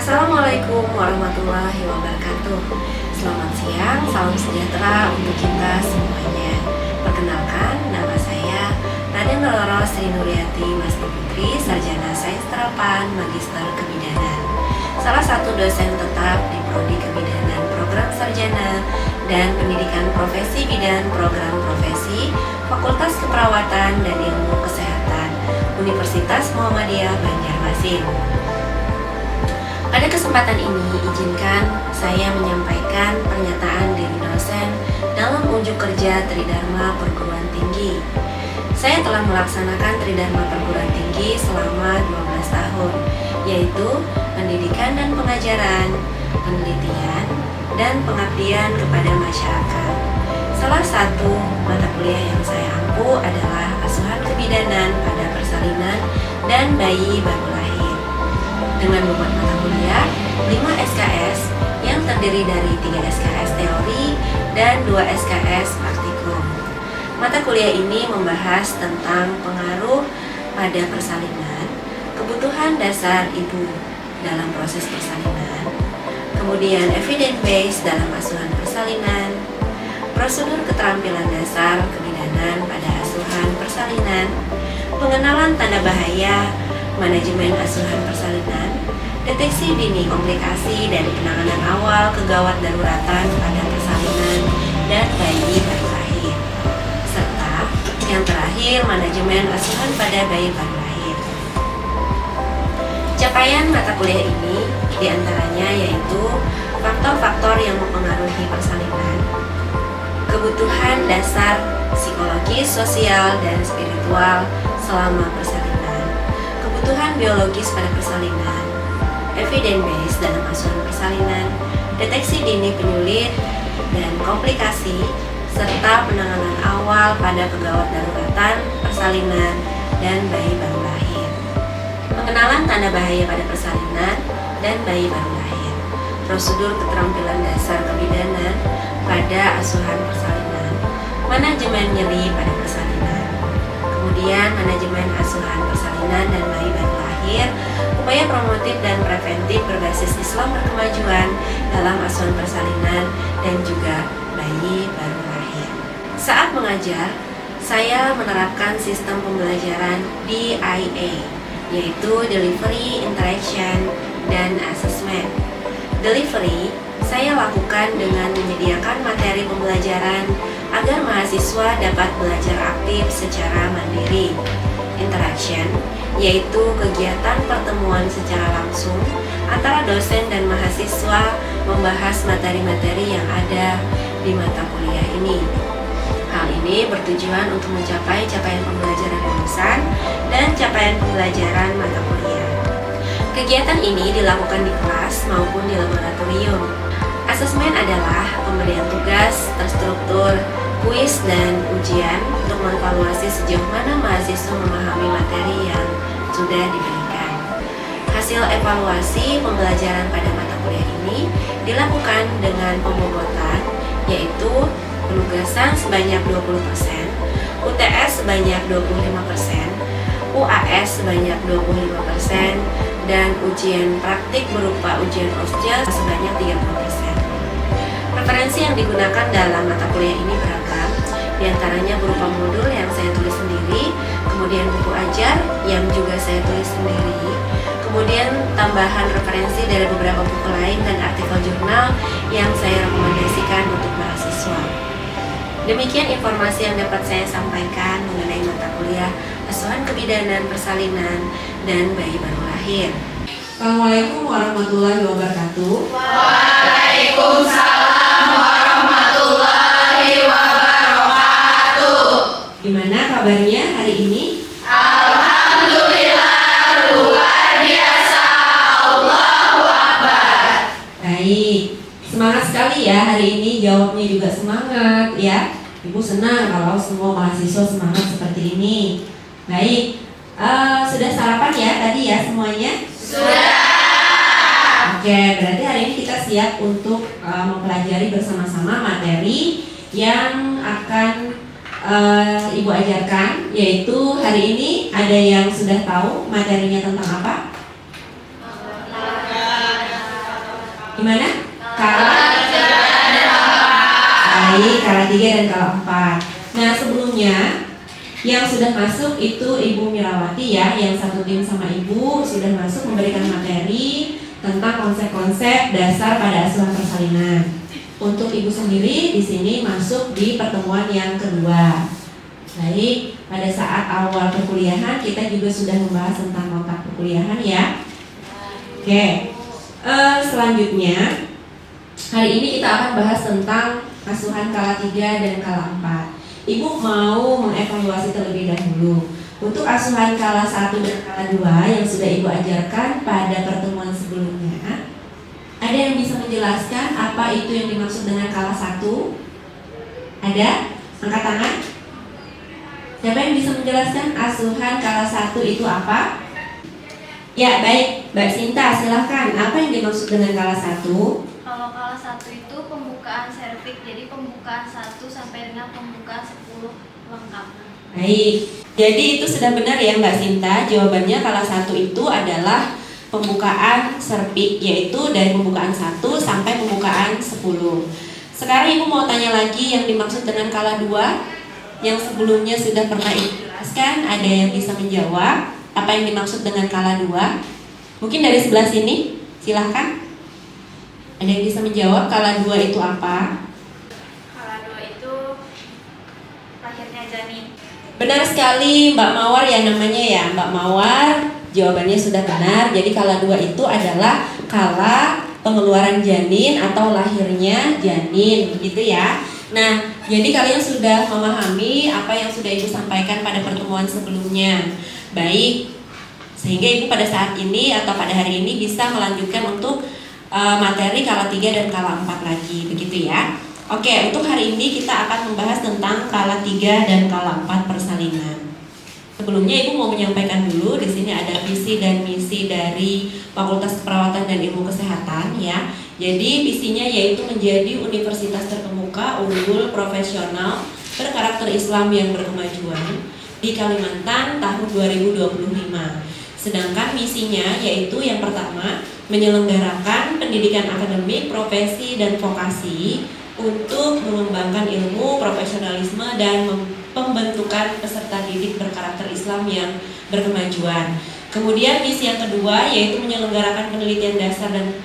Assalamualaikum warahmatullahi wabarakatuh. Selamat siang, salam sejahtera untuk kita semuanya. Perkenalkan, nama saya Raden Roro Sri Nuryati Masni Putri, Sarjana Sains Terapan, Magister Kebidanan. Salah satu dosen tetap di Prodi Kebidanan Program Sarjana dan Pendidikan Profesi Bidan Program Profesi Fakultas Keperawatan dan Ilmu Kesehatan Universitas Muhammadiyah Banjarmasin. Pada kesempatan ini, izinkan saya menyampaikan pernyataan dari dosen dalam unjuk kerja Tridharma Perguruan Tinggi. Saya telah melaksanakan Tridharma Perguruan Tinggi selama 12 tahun, yaitu pendidikan dan pengajaran, penelitian, dan pengabdian kepada masyarakat. Salah satu mata kuliah yang saya ampu adalah asuhan kebidanan pada persalinan dan bayi baru lahir. Dengan bobot mata kuliah 5 SKS yang terdiri dari 3 SKS teori dan 2 SKS praktikum. Mata kuliah ini membahas tentang pengaruh pada persalinan, kebutuhan dasar ibu dalam proses persalinan, kemudian evidence based dalam asuhan persalinan, prosedur keterampilan dasar kebidanan pada asuhan persalinan, pengenalan tanda bahaya, manajemen asuhan persalinan, deteksi dini komplikasi dari penanganan awal kegawat daruratan pada persalinan dan bayi baru lahir, serta yang terakhir manajemen asuhan pada bayi baru lahir. Capaian mata kuliah ini diantaranya yaitu faktor-faktor yang mempengaruhi persalinan, kebutuhan dasar psikologis, sosial, dan spiritual selama persalinan, kebutuhan biologis pada persalinan, evidence based dalam asuhan persalinan, deteksi dini penyulit dan komplikasi, serta penanganan awal pada kegawat daruratan persalinan dan bayi baru lahir. Pengenalan tanda bahaya pada persalinan dan bayi baru lahir. Prosedur keterampilan dasar kebidanan pada asuhan persalinan. Manajemen nyeri pada persalinan. Kemudian manajemen asuhan persalinan dan bayi baru lahir, upaya promotif dan preventif berbasis Islam berkemajuan dalam asuhan persalinan dan juga bayi baru lahir. Saat mengajar, saya menerapkan sistem pembelajaran DIA, yaitu Delivery, Interaction, dan Assessment. Delivery saya lakukan dengan menyediakan materi pembelajaran agar mahasiswa dapat belajar aktif secara mandiri. Interaction yaitu kegiatan pertemuan secara langsung antara dosen dan mahasiswa membahas materi-materi yang ada di mata kuliah ini. Hal ini bertujuan untuk mencapai capaian pembelajaran lulusan dan capaian pembelajaran mata kuliah. Kegiatan ini dilakukan di kelas maupun di laboratorium. Asesmen adalah pemberian tugas terstruktur, kuis, dan ujian untuk mengevaluasi sejauh mana mahasiswa memahami materi yang sudah diberikan. Hasil evaluasi pembelajaran pada mata kuliah ini dilakukan dengan pembobotan, yaitu penugasan sebanyak 20%, UTS sebanyak 25%, UAS sebanyak 25%, dan ujian praktik berupa ujian OSJA sebanyak 30%. Referensi yang digunakan dalam mata kuliah ini beragam, diantaranya berupa modul yang saya tulis sendiri, kemudian buku ajar yang juga saya tulis sendiri, kemudian tambahan referensi dari beberapa buku lain dan artikel jurnal yang saya rekomendasikan untuk mahasiswa. Demikian informasi yang dapat saya sampaikan mengenai mata kuliah asuhan kebidanan persalinan dan bayi baru lahir. Assalamualaikum warahmatullahi wabarakatuh. Waalaikumsalam warahmatullahi wabarakatuh. Gimana kabarnya hari ini? Alhamdulillah luar biasa. Allahu Akbar. Baik, semangat sekali ya hari ini, jawabnya juga semangat ya. Ibu senang kalau semua mahasiswa semangat seperti ini. Baik, sudah sarapan ya tadi ya semuanya? Sudah. Oke, berarti hari ini kita siap untuk mempelajari bersama-sama materi yang akan Ibu ajarkan, yaitu hari ini ada yang sudah tahu materinya tentang apa? Gimana? Kala baik, kala 3 dan kala 4. Nah, sebelumnya yang sudah masuk itu Ibu Mirawati ya, yang satu tim sama Ibu sudah masuk memberikan materi tentang konsep-konsep dasar pada asuhan persalinan. Untuk Ibu sendiri di sini masuk di pertemuan yang kedua. Baik, pada saat awal perkuliahan kita juga sudah membahas tentang kontak perkuliahan ya. Oke, selanjutnya hari ini kita akan bahas tentang asuhan kala 3 dan kala 4. Ibu mau mengevaluasi terlebih dahulu untuk asuhan kala 1 dan kala 2 yang sudah Ibu ajarkan pada pertemuan sebelumnya. Ada yang bisa menjelaskan apa itu yang dimaksud dengan kala 1? Ada? Angkat tangan. Siapa yang bisa menjelaskan asuhan kala 1 itu apa? Ya, baik, Mbak Sinta, silahkan. Apa yang dimaksud dengan kala 1? Kalau kala 1 itu pembukaan serviks, jadi pembukaan 1 sampai dengan pembukaan 10 lengkap. Baik, jadi itu sudah benar ya Mbak Sinta. Jawabannya kala 1 itu adalah pembukaan serviks, yaitu dari pembukaan 1 sampai pembukaan 10. Sekarang Ibu mau tanya lagi yang dimaksud dengan kala 2 yang sebelumnya sudah pernah Ibu jelaskan. Ada yang bisa menjawab apa yang dimaksud dengan kala 2? Mungkin dari sebelah sini, silahkan. Ada yang bisa menjawab kala 2 itu apa? Kala 2 itu lahirnya janin. Benar sekali Mbak Mawar ya namanya ya, Mbak Mawar. Jawabannya sudah benar. Jadi kala 2 itu adalah kala pengeluaran janin atau lahirnya janin, begitu ya. Nah, jadi kalian sudah memahami apa yang sudah Ibu sampaikan pada pertemuan sebelumnya. Baik, sehingga Ibu pada saat ini atau pada hari ini bisa melanjutkan untuk materi kala 3 dan kala 4 lagi, begitu ya. Oke, untuk hari ini kita akan membahas tentang kala 3 dan kala 4 persalinan. Sebelumnya Ibu mau menyampaikan dulu, di sini ada visi dan misi dari Fakultas Keperawatan dan Ilmu Kesehatan ya. Jadi visinya yaitu menjadi universitas terkemuka, unggul, profesional, berkarakter Islam yang berkemajuan di Kalimantan tahun 2025. Sedangkan misinya yaitu yang pertama, menyelenggarakan pendidikan akademik, profesi, dan vokasi untuk mengembangkan ilmu, profesionalisme, dan pembentukan peserta didik berkarakter Islam yang berkemajuan. Kemudian misi yang kedua yaitu menyelenggarakan penelitian dasar dan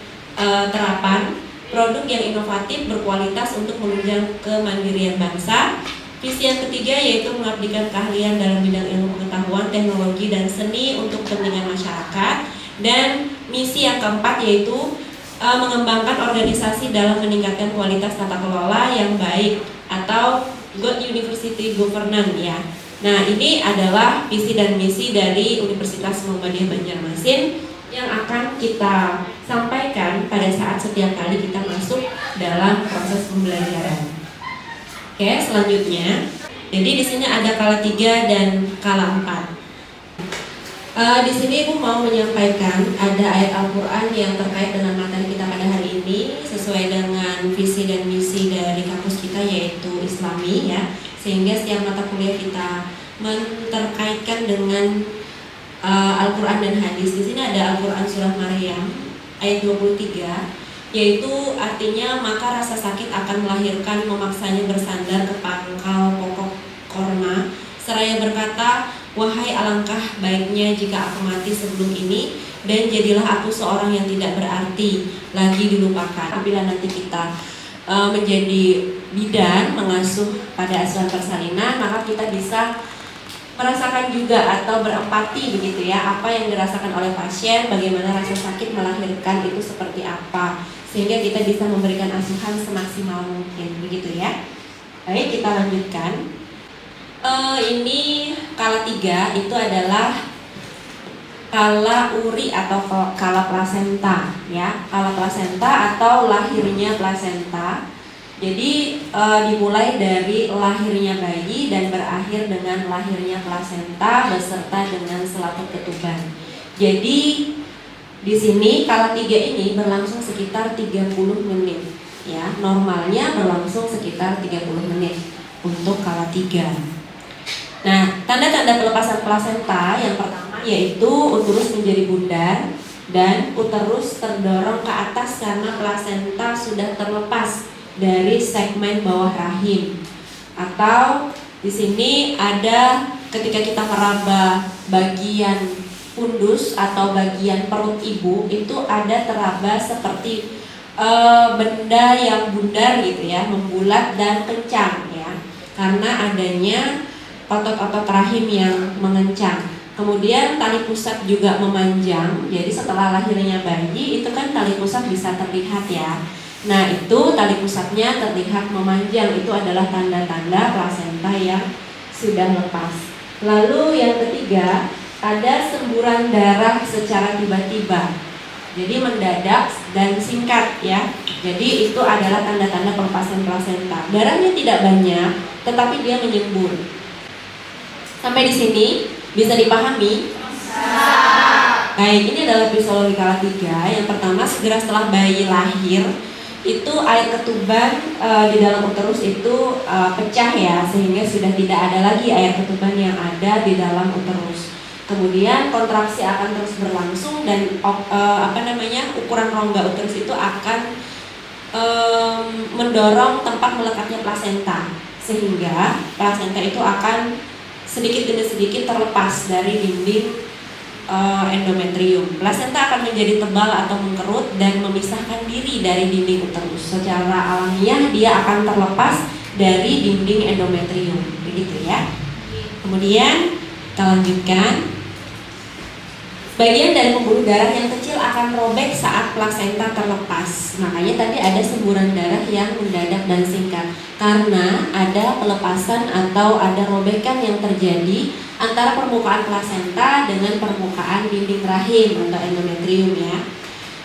terapan produk yang inovatif berkualitas untuk menunjang kemandirian bangsa. Visi yang ketiga yaitu mengabdikan keahlian dalam bidang ilmu pengetahuan, teknologi, dan seni untuk kepentingan masyarakat. Dan misi yang keempat yaitu mengembangkan organisasi dalam meningkatkan kualitas tata kelola yang baik atau good university governance ya. Nah, ini adalah visi dan misi dari Universitas Muhammadiyah Banjarmasin yang akan kita sampaikan pada saat setiap kali kita masuk dalam proses pembelajaran. Oke, selanjutnya. Jadi di sini ada kala 3 dan kala 4. Di sini Ibu mau menyampaikan ada ayat Al-Quran yang terkait dengan materi kita pada hari ini sesuai dengan visi dan misi dari kampus kita yaitu Islami ya, sehingga setiap mata kuliah kita terkaitkan dengan Al-Quran dan hadis. Di sini ada Al-Quran surah Maryam ayat 23, yaitu artinya maka rasa sakit akan melahirkan memaksanya bersandar ke pangkal pokok korma seraya berkata, wahai alangkah baiknya jika aku mati sebelum ini, dan jadilah aku seorang yang tidak berarti lagi dilupakan. Apabila nanti kita menjadi bidan mengasuh pada asuhan persalinan, maka kita bisa merasakan juga atau berempati begitu ya, apa yang dirasakan oleh pasien, bagaimana rasa sakit melahirkan itu seperti apa, sehingga kita bisa memberikan asuhan semaksimal mungkin begitu ya. Baik, kita lanjutkan. Ini kala 3 itu adalah kala uri atau kala plasenta ya, kala plasenta atau lahirnya plasenta. Jadi dimulai dari lahirnya bayi dan berakhir dengan lahirnya plasenta beserta dengan selaput ketuban. Jadi di sini kala 3 ini berlangsung sekitar 30 menit ya. Normalnya berlangsung sekitar 30 menit untuk kala 3. Nah, tanda-tanda pelepasan plasenta yang pertama yaitu uterus menjadi bundar, dan uterus terdorong ke atas karena plasenta sudah terlepas dari segmen bawah rahim. Atau di sini ada ketika kita meraba bagian fundus atau bagian perut ibu, itu ada teraba seperti benda yang bundar gitu ya, membulat dan kencang ya, karena adanya otot-otot rahim yang mengencang. Kemudian tali pusat juga memanjang. Jadi setelah lahirnya bayi itu kan tali pusat bisa terlihat ya. Nah itu tali pusatnya terlihat memanjang. Itu adalah tanda-tanda plasenta yang sudah lepas. Lalu yang ketiga, ada semburan darah secara tiba-tiba. Jadi mendadak dan singkat ya. Jadi itu adalah tanda-tanda pelepasan plasenta. Darahnya tidak banyak, tetapi dia menyembur. Sampai di sini bisa dipahami? Baik, ini adalah fisiologi skala 3. Yang pertama, segera setelah bayi lahir itu air ketuban di dalam uterus itu pecah ya, sehingga sudah tidak ada lagi air ketuban yang ada di dalam uterus. Kemudian kontraksi akan terus berlangsung dan ukuran rongga uterus itu akan mendorong tempat melekatnya plasenta, sehingga plasenta itu akan sedikit demi sedikit terlepas dari dinding endometrium. Plasenta akan menjadi tebal atau mengkerut dan memisahkan diri dari dinding uterus. Secara alamiah dia akan terlepas dari dinding endometrium, begitu ya. Kemudian kita lanjutkan. Bagian dari pembuluh darah yang kecil akan robek saat plasenta terlepas. Makanya tadi ada semburan darah yang mendadak dan singkat, karena ada pelepasan atau ada robekan yang terjadi antara permukaan plasenta dengan permukaan dinding rahim atau endometrium ya.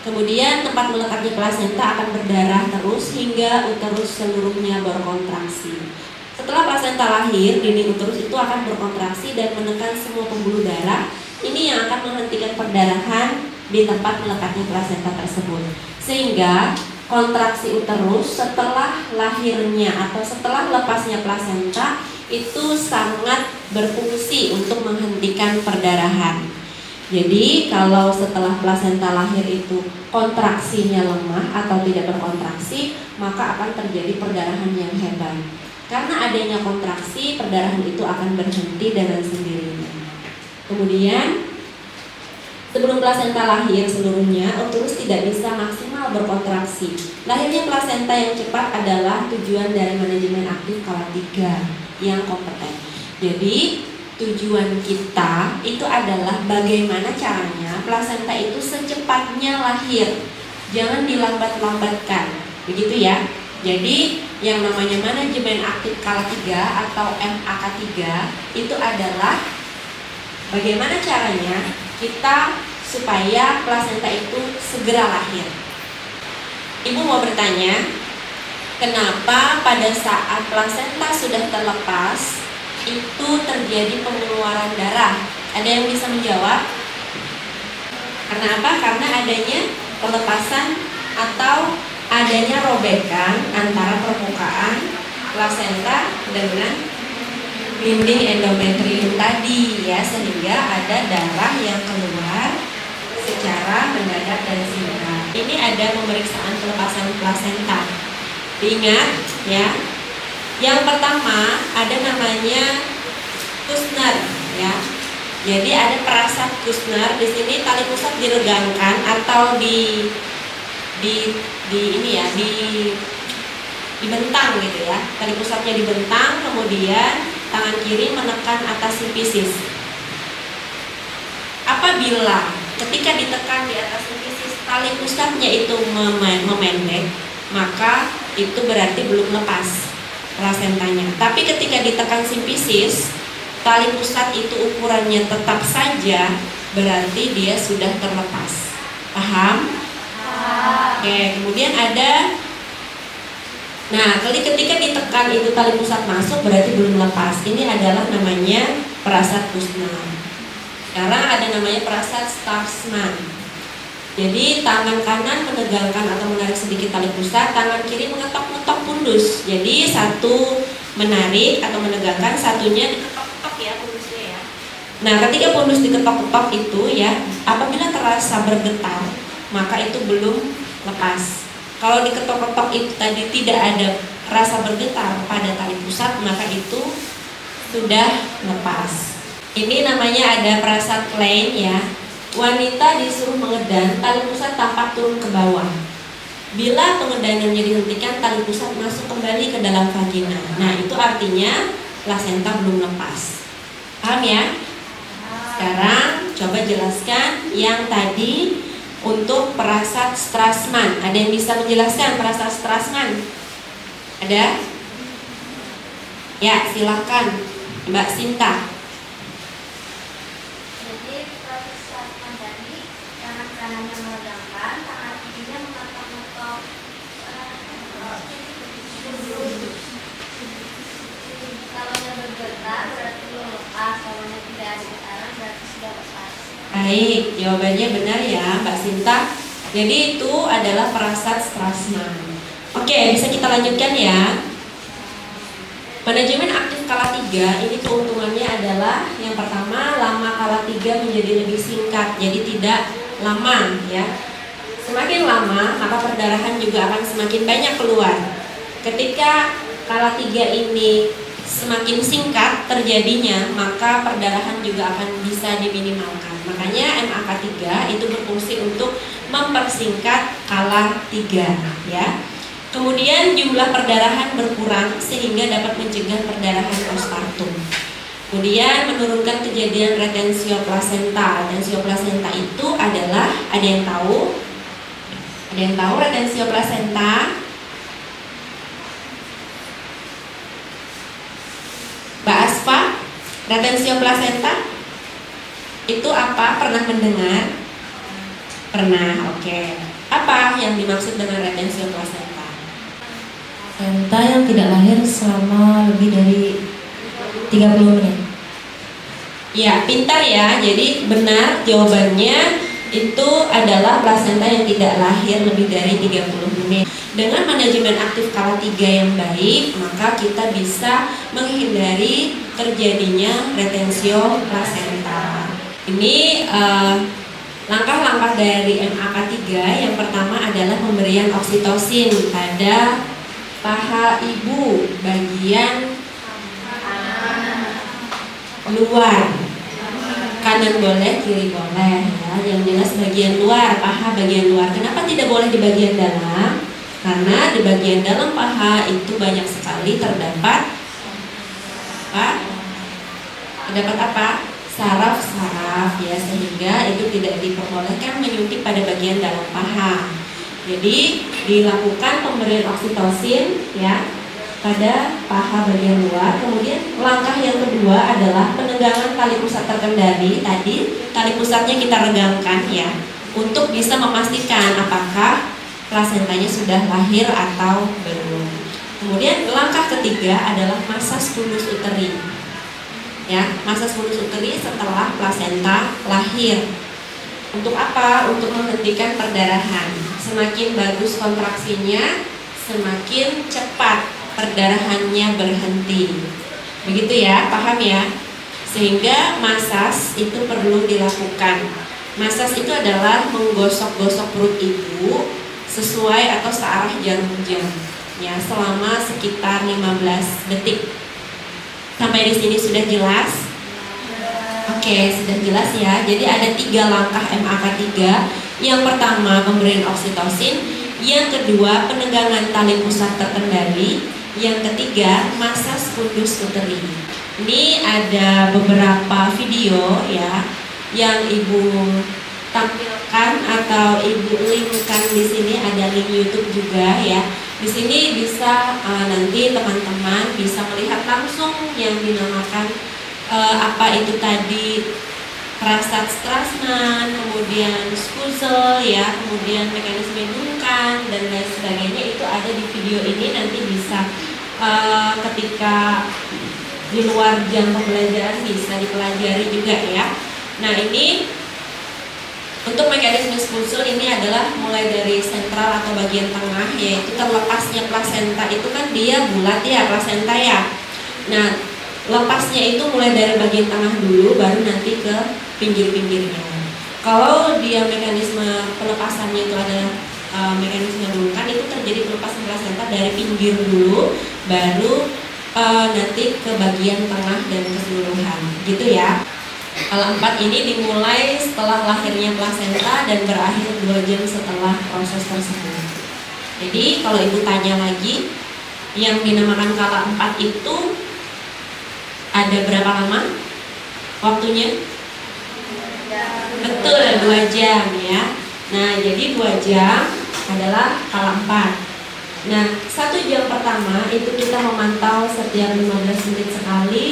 Kemudian tempat melekatnya plasenta akan berdarah terus hingga uterus seluruhnya berkontraksi. Setelah plasenta lahir, dinding uterus itu akan berkontraksi dan menekan semua pembuluh darah. Ini yang akan menghentikan perdarahan di tempat melekatnya plasenta tersebut. Sehingga kontraksi uterus setelah lahirnya atau setelah lepasnya plasenta itu sangat berfungsi untuk menghentikan perdarahan. Jadi kalau setelah plasenta lahir itu kontraksinya lemah atau tidak berkontraksi, maka akan terjadi perdarahan yang hebat. Karena adanya kontraksi, perdarahan itu akan berhenti dengan sendirinya. Kemudian sebelum plasenta lahir seluruhnya, uterus tidak bisa maksimal berkontraksi. Lahirnya plasenta yang cepat adalah tujuan dari manajemen aktif skala 3 yang kompeten. Jadi tujuan kita itu adalah bagaimana caranya plasenta itu secepatnya lahir. Jangan dilambat-lambatkan, begitu ya. Jadi yang namanya manajemen aktif skala 3 atau MAK3 itu adalah bagaimana caranya kita supaya plasenta itu segera lahir. Ibu mau bertanya, kenapa pada saat plasenta sudah terlepas itu terjadi pengeluaran darah? Ada yang bisa menjawab? Karena apa? Karena adanya pelepasan atau adanya robekan antara permukaan plasenta dengan dinding endometrium tadi ya, sehingga ada darah yang keluar secara mendadak dan singkat. Ini ada pemeriksaan pelepasan plasenta. Diingat ya. Yang pertama ada namanya Kushner ya. Jadi ada perasaan Kushner. Di sini tali pusat diregangkan atau dibentang gitu ya. Tali pusatnya dibentang, kemudian tangan kiri menekan atas simfisis. Apabila ketika ditekan di atas simfisis tali pusatnya itu memendek, maka itu berarti belum lepas plasentanya. Tapi ketika ditekan simfisis, tali pusat itu ukurannya tetap saja, berarti dia sudah terlepas. Paham? Oke, kemudian ada. Nah, ketika ditekan itu tali pusat masuk berarti belum lepas. Ini adalah namanya perasaan Kushner. Sekarang ada namanya perasaan Starkman. Jadi tangan kanan menegangkan atau menarik sedikit tali pusat, tangan kiri mengetok-ngetok pundus. Jadi satu menarik atau menegangkan, satunya diketok-ketok ya pundusnya ya. Nah, ketika pundus diketok-ketok itu ya, apabila rasa bergetar, maka itu belum lepas. Kalau diketok-ketok itu tadi tidak ada rasa bergetar pada tali pusat, maka itu sudah lepas. Ini namanya ada perasaan plain ya. Wanita disuruh mengedan, tali pusat tampak turun ke bawah. Bila pengedanannya dihentikan, tali pusat masuk kembali ke dalam vagina. Nah, itu artinya plasenta belum lepas. Paham ya? Sekarang coba jelaskan yang tadi untuk perasaan Strassman. Ada yang bisa menjelaskan perasaan Strassman? Ada? Ya, silakan Mbak Sinta. Jadi proses Strassman tadi, tangan kanannya meregangkan, tangan kirinya mengetok-ngetok. Kalau yang bergetar berarti belum lepas, kalau yang tidak ada getaran berarti sudah lepas. Baik, jawabannya benar ya Mbak Sinta. Jadi itu adalah perasaan Strassman. Oke, bisa kita lanjutkan ya. Manajemen aktif kala 3 ini keuntungannya adalah yang pertama, lama kala 3 menjadi lebih singkat, jadi tidak lama ya. Semakin lama maka perdarahan juga akan semakin banyak keluar. Ketika kala 3 ini semakin singkat terjadinya, maka perdarahan juga akan bisa diminimalkan. Makanya MAK3 itu berfungsi untuk mempersingkat kala 3 ya. Kemudian jumlah perdarahan berkurang sehingga dapat mencegah perdarahan postpartum. Kemudian menurunkan kejadian retensio plasenta. Retensio plasenta itu adalah, ada yang tahu? Ada yang tahu retensio plasenta? Mbak Asfa, retensio plasenta itu apa? Pernah mendengar? Pernah, oke. Apa yang dimaksud dengan retensio plasenta? Plasenta yang tidak lahir selama lebih dari 30 menit. Ya, pintar ya. Jadi benar jawabannya itu adalah plasenta yang tidak lahir lebih dari 30 menit. Dengan manajemen aktif kala 3 yang baik, maka kita bisa menghindari terjadinya retensio plasenta. Ini langkah-langkah dari MAK3. Yang pertama adalah pemberian oksitosin pada paha ibu bagian luar. Kanan boleh, kiri boleh ya. Yang jelas bagian luar, paha bagian luar. Kenapa tidak boleh di bagian dalam? Karena di bagian dalam paha itu banyak sekali terdapat apa? Terdapat apa? Saraf-saraf ya, sehingga itu tidak diperbolehkan menyuntik pada bagian dalam paha. Jadi dilakukan pemberian oksitosin ya pada paha bagian luar. Kemudian langkah yang kedua adalah penegangan tali pusat terkendali. Tadi tali pusatnya kita regangkan ya, untuk bisa memastikan apakah plasentanya sudah lahir atau belum. Kemudian langkah ketiga adalah masas fundus uteri. Ya, masas fundus uteri setelah plasenta lahir. Untuk apa? Untuk menghentikan perdarahan. Semakin bagus kontraksinya, semakin cepat perdarahannya berhenti. Begitu ya, paham ya? Sehingga masas itu perlu dilakukan. Masas itu adalah menggosok-gosok perut ibu sesuai atau searah jarum jam ya, selama sekitar 15 detik. Sampai di sini sudah jelas? Oke, sudah jelas ya. Jadi ada 3 langkah MAK3. Yang pertama pemberian oksitosin, yang kedua penegangan tali pusat terkendali, yang ketiga masas fundus uteri. Ini ada beberapa video ya yang ibu tampilkan atau ibu linkkan di sini, ada link YouTube juga ya. Di sini bisa nanti teman-teman bisa melihat langsung yang dinamakan apa itu tadi perasaan Strassman, kemudian Spuzel ya, kemudian mekanisme Duncan dan lain sebagainya, itu ada di video ini. Nanti bisa ketika di luar jam pembelajaran bisa dipelajari juga ya. Nah, ini untuk mekanisme Spuzel ini adalah mulai dari sentral atau bagian tengah, yaitu terlepasnya plasenta itu kan dia bulat ya plasenta ya. Nah, lepasnya itu mulai dari bagian tengah dulu, baru nanti ke pinggir-pinggirnya. Kalau dia mekanisme pelepasannya itu adalah mekanisme dulu kan itu terjadi pelepasan plasenta dari pinggir dulu, baru nanti ke bagian tengah dan keseluruhan, gitu ya. Kala 4 ini dimulai setelah lahirnya plasenta dan berakhir 2 jam setelah proses tersebut. Jadi kalau ibu tanya lagi, yang dinamakan kala 4 itu ada berapa lama waktunya? Betul, 2 jam ya. Nah, jadi 2 jam adalah kala 4. Nah, 1 jam pertama itu kita memantau setiap 15 menit sekali,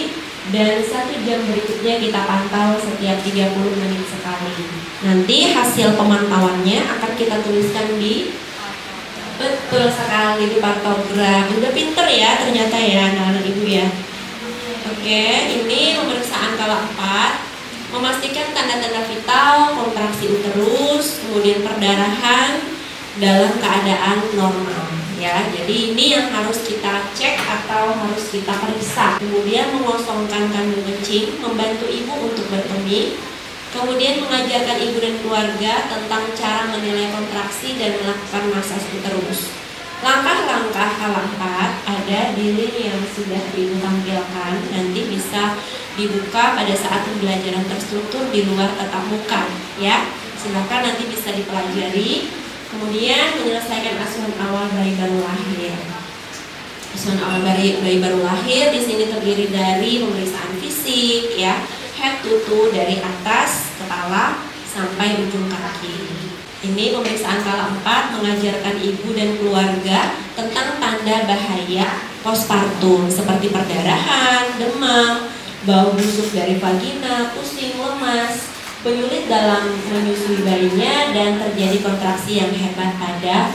dan 1 jam berikutnya kita pantau setiap 30 menit sekali. Nanti hasil pemantauannya akan kita tuliskan di, betul sekali, di partograf. Udah pinter ya ternyata ya anak-anak ibu ya. Oke, ini pemeriksaan kala 4, memastikan tanda-tanda vital, kontraksi uterus, kemudian perdarahan dalam keadaan normal. Ya, jadi ini yang harus kita cek atau harus kita periksa. Kemudian mengosongkan kandung kencing, membantu ibu untuk berkemih. Kemudian mengajarkan ibu dan keluarga tentang cara menilai kontraksi dan melakukan masaj uterus. Langkah-langkah kala 4 ada di link yang sudah ibu tampilkan. Nanti bisa dibuka pada saat pembelajaran terstruktur di luar tatap muka. Ya, silakan nanti bisa dipelajari. Kemudian menyelesaikan asuhan awal bayi baru lahir. Asuhan awal bayi baru lahir di sini terdiri dari pemeriksaan fisik, ya, head to toe dari atas kepala sampai ujung kaki. Ini pemeriksaan kala 4 mengajarkan ibu dan keluarga tentang tanda bahaya postpartum seperti perdarahan, demam, bau busuk dari vagina, pusing, lemas, penyulit dalam menyusui bayinya, dan terjadi kontraksi yang hebat pada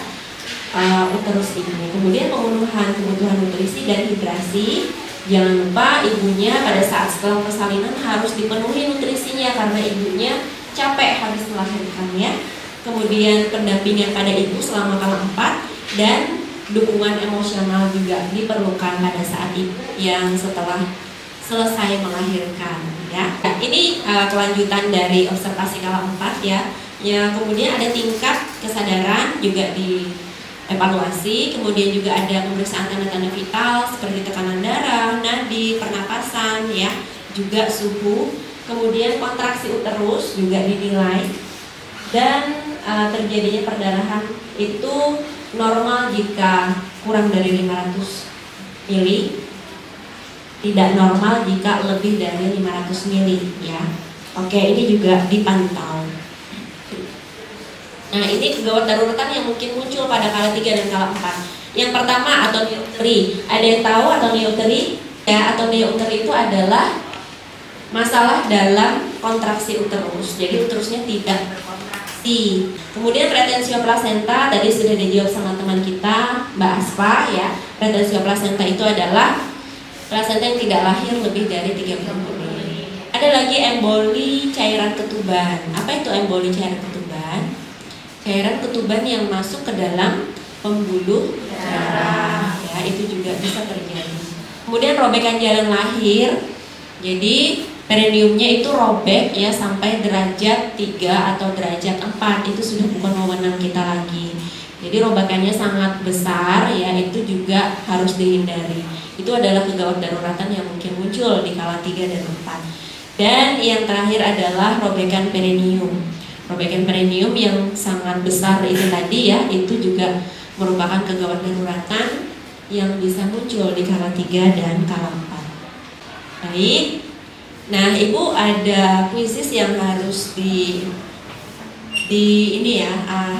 uterus ini. Kemudian pemenuhan kebutuhan nutrisi dan hidrasi. Jangan lupa ibunya pada saat setelah persalinan harus dipenuhi nutrisinya karena ibunya capek habis melahirkan ya. Kemudian pendampingan pada ibu selama kala 4 dan dukungan emosional juga diperlukan pada saat ibu yang setelah selesai melahirkan ya. Nah, ini kelanjutan dari observasi kala 4 ya. Ya, kemudian ada tingkat kesadaran juga dievaluasi, kemudian juga ada pemeriksaan tanda-tanda vital seperti tekanan darah, nadi, pernapasan ya, juga suhu, kemudian kontraksi uterus juga dinilai, dan terjadinya perdarahan itu normal jika kurang dari 500 mili. Tidak normal jika lebih dari 500 mili ya. Oke, ini juga dipantau. Nah, ini gawat daruratan yang mungkin muncul pada kala 3 dan kala 4. Yang pertama atoneuteri. Ada yang tahu atoneuteri? Ya, atoneuteri itu adalah masalah dalam kontraksi uterus. Jadi uterusnya tidak berkontraksi. Kemudian retensio plasenta tadi sudah dijawab sama teman kita, Mbak Aspa ya. Retensio plasenta itu adalah plasenta yang tidak lahir lebih dari 30 menit. Ada lagi emboli cairan ketuban. Apa itu emboli cairan ketuban? Cairan ketuban yang masuk ke dalam pembuluh darah. Ya, itu juga bisa terjadi. Kemudian robekan jalan lahir. Jadi perineumnya itu robek ya sampai derajat 3 atau derajat 4. Itu sudah bukan wewenang kita lagi. Jadi robekannya sangat besar ya, itu juga harus dihindari. Itu adalah kegawat daruratan yang mungkin muncul di kala 3 dan 4. Dan yang terakhir adalah robekan perineum. Robekan perineum yang sangat besar itu tadi ya, itu juga merupakan kegawat daruratan yang bisa muncul di kala 3 dan kala 4. Baik. Nah, Ibu ada kuisis yang harus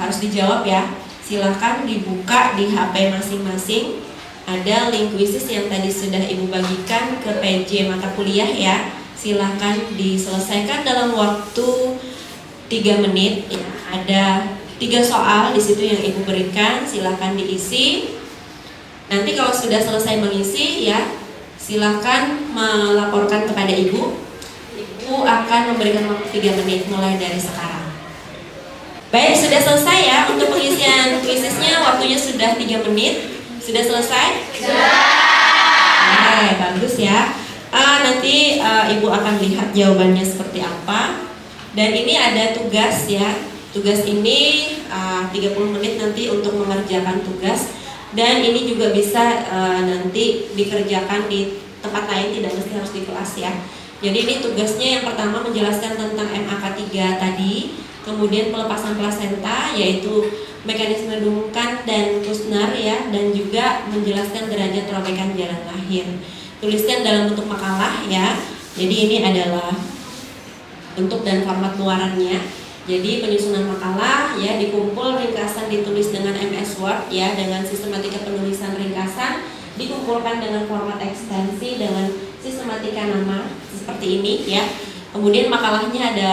harus dijawab ya. Silakan dibuka di HP masing-masing. Ada link kuisis yang tadi sudah Ibu bagikan ke PJ mata kuliah ya. Silahkan diselesaikan dalam waktu 3 menit ya. Ada 3 soal di situ yang Ibu berikan, silahkan diisi. Nanti kalau sudah selesai mengisi ya, silahkan melaporkan kepada Ibu. Ibu akan memberikan waktu 3 menit mulai dari sekarang. Baik, sudah selesai ya untuk pengisian kuisisnya, waktunya sudah 3 menit. Sudah selesai? Sudah. Bagus ya. Nanti Ibu akan lihat jawabannya seperti apa. Dan ini ada tugas ya. Tugas ini 30 menit nanti untuk mengerjakan tugas. Dan ini juga bisa nanti dikerjakan di tempat lain, tidak mesti harus di kelas ya. Jadi ini tugasnya yang pertama menjelaskan tentang MAK3 tadi, kemudian pelepasan plasenta yaitu mekanisme Duncan dan Kushner ya, dan juga menjelaskan derajat robekan jalan lahir. Tuliskan dalam bentuk makalah ya. Jadi ini adalah bentuk dan format luarannya. Jadi penyusunan makalah ya, dikumpul ringkasan ditulis dengan MS Word ya, dengan sistematika penulisan ringkasan, dikumpulkan dengan format ekstensi dengan sistematika nama seperti ini ya. Kemudian makalahnya ada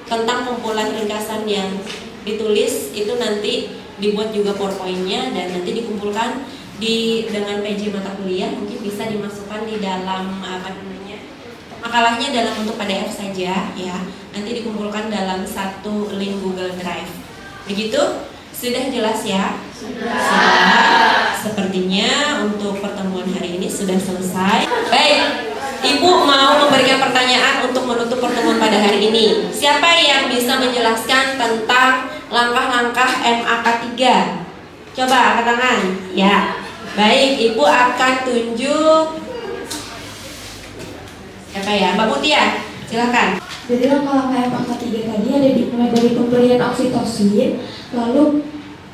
tentang kumpulan ringkasan yang ditulis itu nanti dibuat juga PowerPoint-nya dan nanti dikumpulkan dengan PJ mata kuliah, mungkin bisa dimasukkan di dalam makalahnya dalam bentuk PDF saja ya. Nanti dikumpulkan dalam satu link Google Drive. Begitu? Sudah jelas ya? Sudah. Sepertinya untuk pertemuan hari ini sudah selesai. Baik, Ibu mau memberikan pertanyaan untuk menutup pertemuan pada hari ini. Siapa yang bisa menjelaskan tentang langkah-langkah MAK3? Coba angkat tangan. Ya. Baik, Ibu akan tunjuk siapa ya? Mbak Mutia, silakan. Jadi langkah-langkah MAK3 tadi ada dimulai dari pemberian oksitosin, lalu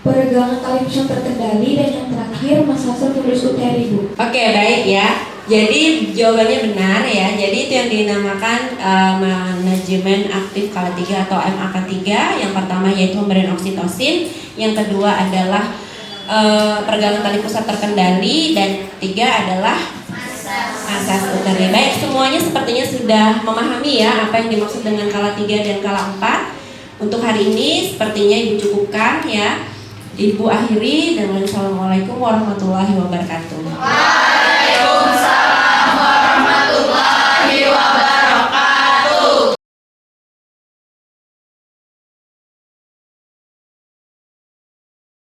peregangan tali pusat terkendali, dan yang terakhir Mas Hasan menulis UTR Ibu. Oke, baik ya. Jadi jawabannya benar ya. Jadi itu yang dinamakan manajemen aktif kala 3 atau MAK3. Yang pertama yaitu pemberian oksitosin, yang kedua adalah peregangan tali pusat terkendali, dan tiga adalah asas UTR. Baik, semuanya sepertinya sudah memahami ya apa yang dimaksud dengan kala 3 dan kala 4. Untuk hari ini sepertinya Ibu cukupkan ya. Ibu akhiri dengan Assalamualaikum warahmatullahi wabarakatuh.